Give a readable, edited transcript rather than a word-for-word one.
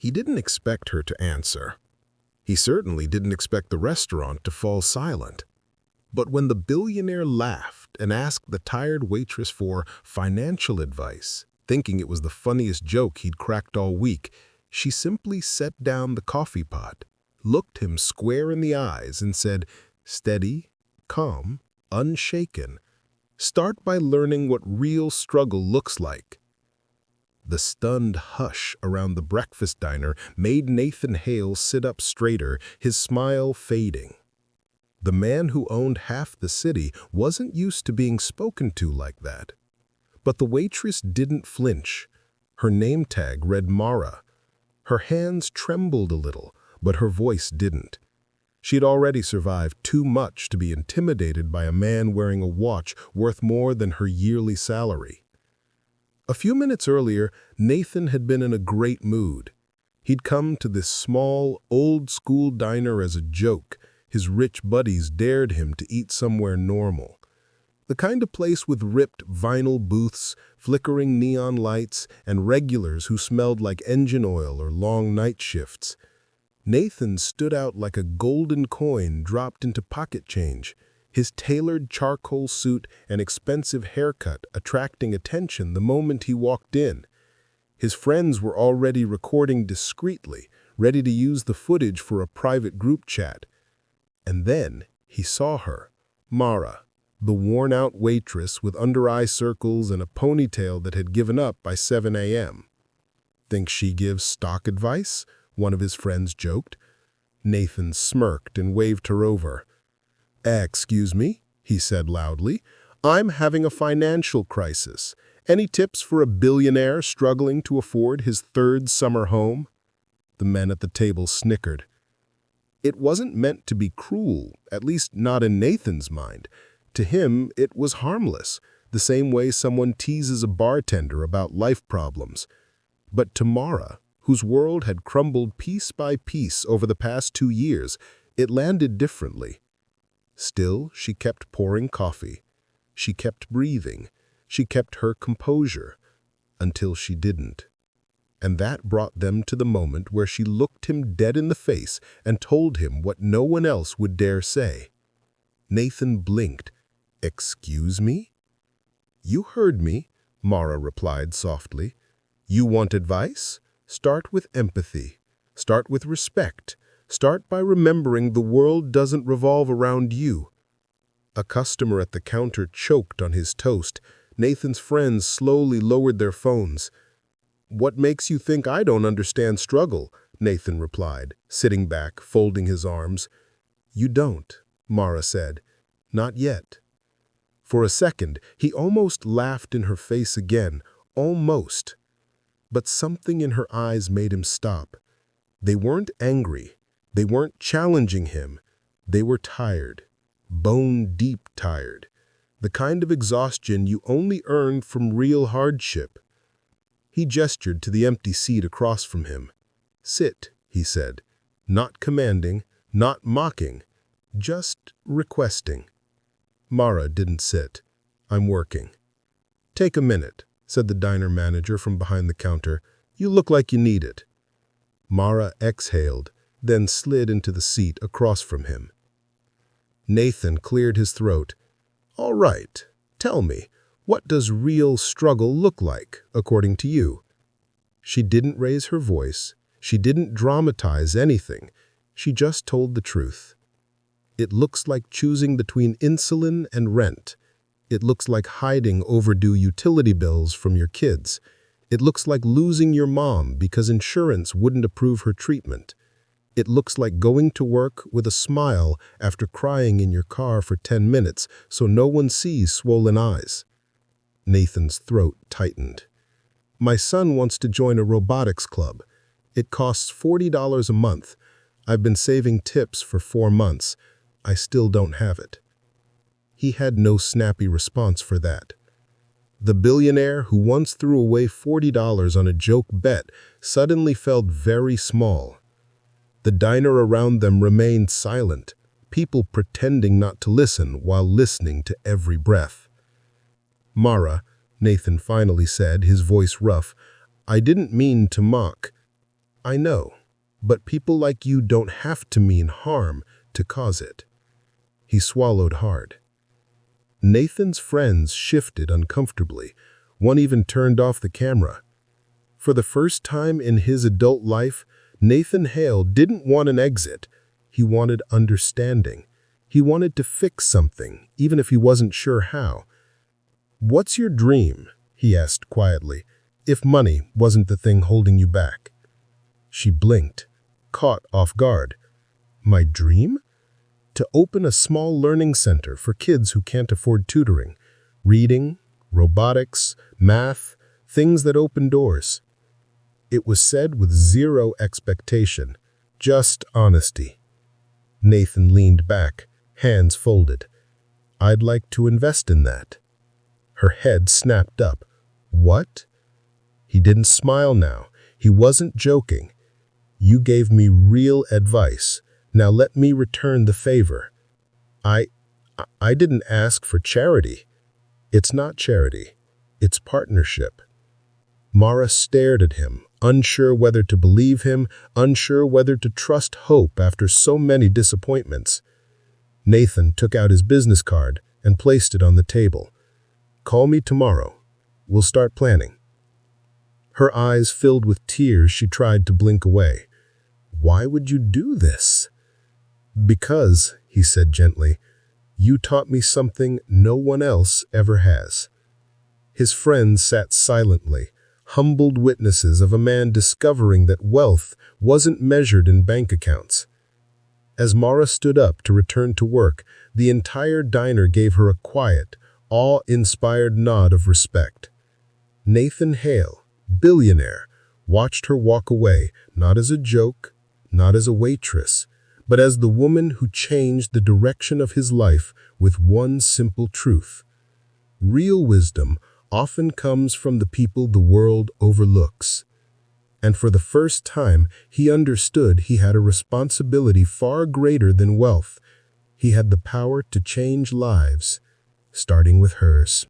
He didn't expect her to answer. He certainly didn't expect the restaurant to fall silent. But when the billionaire laughed and asked the tired waitress for financial advice, thinking it was the funniest joke he'd cracked all week, she simply set down the coffee pot, looked him square in the eyes and said, "Steady, calm, unshaken. Start by learning what real struggle looks like." The stunned hush around the breakfast diner made Nathan Hale sit up straighter, his smile fading. The man who owned half the city wasn't used to being spoken to like that. But the waitress didn't flinch. Her name tag read Mara. Her hands trembled a little, but her voice didn't. She'd already survived too much to be intimidated by a man wearing a watch worth more than her yearly salary. A few minutes earlier, Nathan had been in a great mood. He'd come to this small, old-school diner as a joke. His rich buddies dared him to eat somewhere normal. The kind of place with ripped vinyl booths, flickering neon lights, and regulars who smelled like engine oil or long night shifts. Nathan stood out like a golden coin dropped into pocket change, his tailored charcoal suit and expensive haircut attracting attention the moment he walked in. His friends were already recording discreetly, ready to use the footage for a private group chat. And then he saw her, Mara, the worn-out waitress with under-eye circles and a ponytail that had given up by 7 a.m. "Think she gives stock advice?" one of his friends joked. Nathan smirked and waved her over. "Excuse me," he said loudly. "I'm having a financial crisis. Any tips for a billionaire struggling to afford his third summer home?" The men at the table snickered. It wasn't meant to be cruel, at least not in Nathan's mind. To him, it was harmless, the same way someone teases a bartender about life problems. But to Mara, whose world had crumbled piece by piece over the past 2 years, it landed differently. Still, she kept pouring coffee. She kept breathing. She kept her composure. Until she didn't. And that brought them to the moment where she looked him dead in the face and told him what no one else would dare say. Nathan blinked. "Excuse me?" "You heard me," Mara replied softly. "You want advice? Start with empathy. Start with respect. Start by remembering the world doesn't revolve around you." A customer at the counter choked on his toast. Nathan's friends slowly lowered their phones. "What makes you think I don't understand struggle?" Nathan replied, sitting back, folding his arms. "You don't," Mara said. "Not yet." For a second, he almost laughed in her face again, almost. But something in her eyes made him stop. They weren't angry. They weren't challenging him. They were tired. Bone-deep tired. The kind of exhaustion you only earn from real hardship. He gestured to the empty seat across from him. "Sit," he said, not commanding, not mocking, just requesting. Mara didn't sit. "I'm working." "Take a minute," said the diner manager from behind the counter. "You look like you need it." Mara exhaled, then slid into the seat across from him. Nathan cleared his throat. "All right, tell me, what does real struggle look like, according to you?" She didn't raise her voice. She didn't dramatize anything. She just told the truth. "It looks like choosing between insulin and rent. It looks like hiding overdue utility bills from your kids. It looks like losing your mom because insurance wouldn't approve her treatment. It looks like going to work with a smile after crying in your car for 10 minutes so no one sees swollen eyes." Nathan's throat tightened. "My son wants to join a robotics club. It costs $40 a month. I've been saving tips for 4 months. I still don't have it." He had no snappy response for that. The billionaire who once threw away $40 on a joke bet suddenly felt very small. The diner around them remained silent, people pretending not to listen while listening to every breath. "Mara," Nathan finally said, his voice rough, "I didn't mean to mock." I know, but people like you don't have to mean harm to cause it. He swallowed hard. Nathan's friends shifted uncomfortably. One even turned off the camera. For the first time in his adult life, Nathan Hale didn't want an exit. He wanted understanding. He wanted to fix something, even if he wasn't sure how. "What's your dream?" he asked quietly, "if money wasn't the thing holding you back?" She blinked, caught off guard. "My dream? To open a small learning center for kids who can't afford tutoring. Reading, robotics, math, things that open doors." It was said with zero expectation, just honesty. Nathan leaned back, hands folded. "I'd like to invest in that." Her head snapped up. "What?" He didn't smile now. He wasn't joking. "You gave me real advice. Now let me return the favor." I didn't ask for charity." "It's not charity. It's partnership." Mara stared at him, unsure whether to believe him, unsure whether to trust hope after so many disappointments. Nathan took out his business card and placed it on the table. "Call me tomorrow. We'll start planning." Her eyes filled with tears. She tried to blink away. "Why would you do this?" "Because," he said gently, "you taught me something no one else ever has." His friends sat silently, humbled witnesses of a man discovering that wealth wasn't measured in bank accounts. As Mara stood up to return to work, the entire diner gave her a quiet, awe-inspired nod of respect. Nathan Hale, billionaire, watched her walk away, not as a joke, not as a waitress, but as the woman who changed the direction of his life with one simple truth. Real wisdom often comes from the people the world overlooks. And for the first time, he understood he had a responsibility far greater than wealth. He had the power to change lives, starting with hers.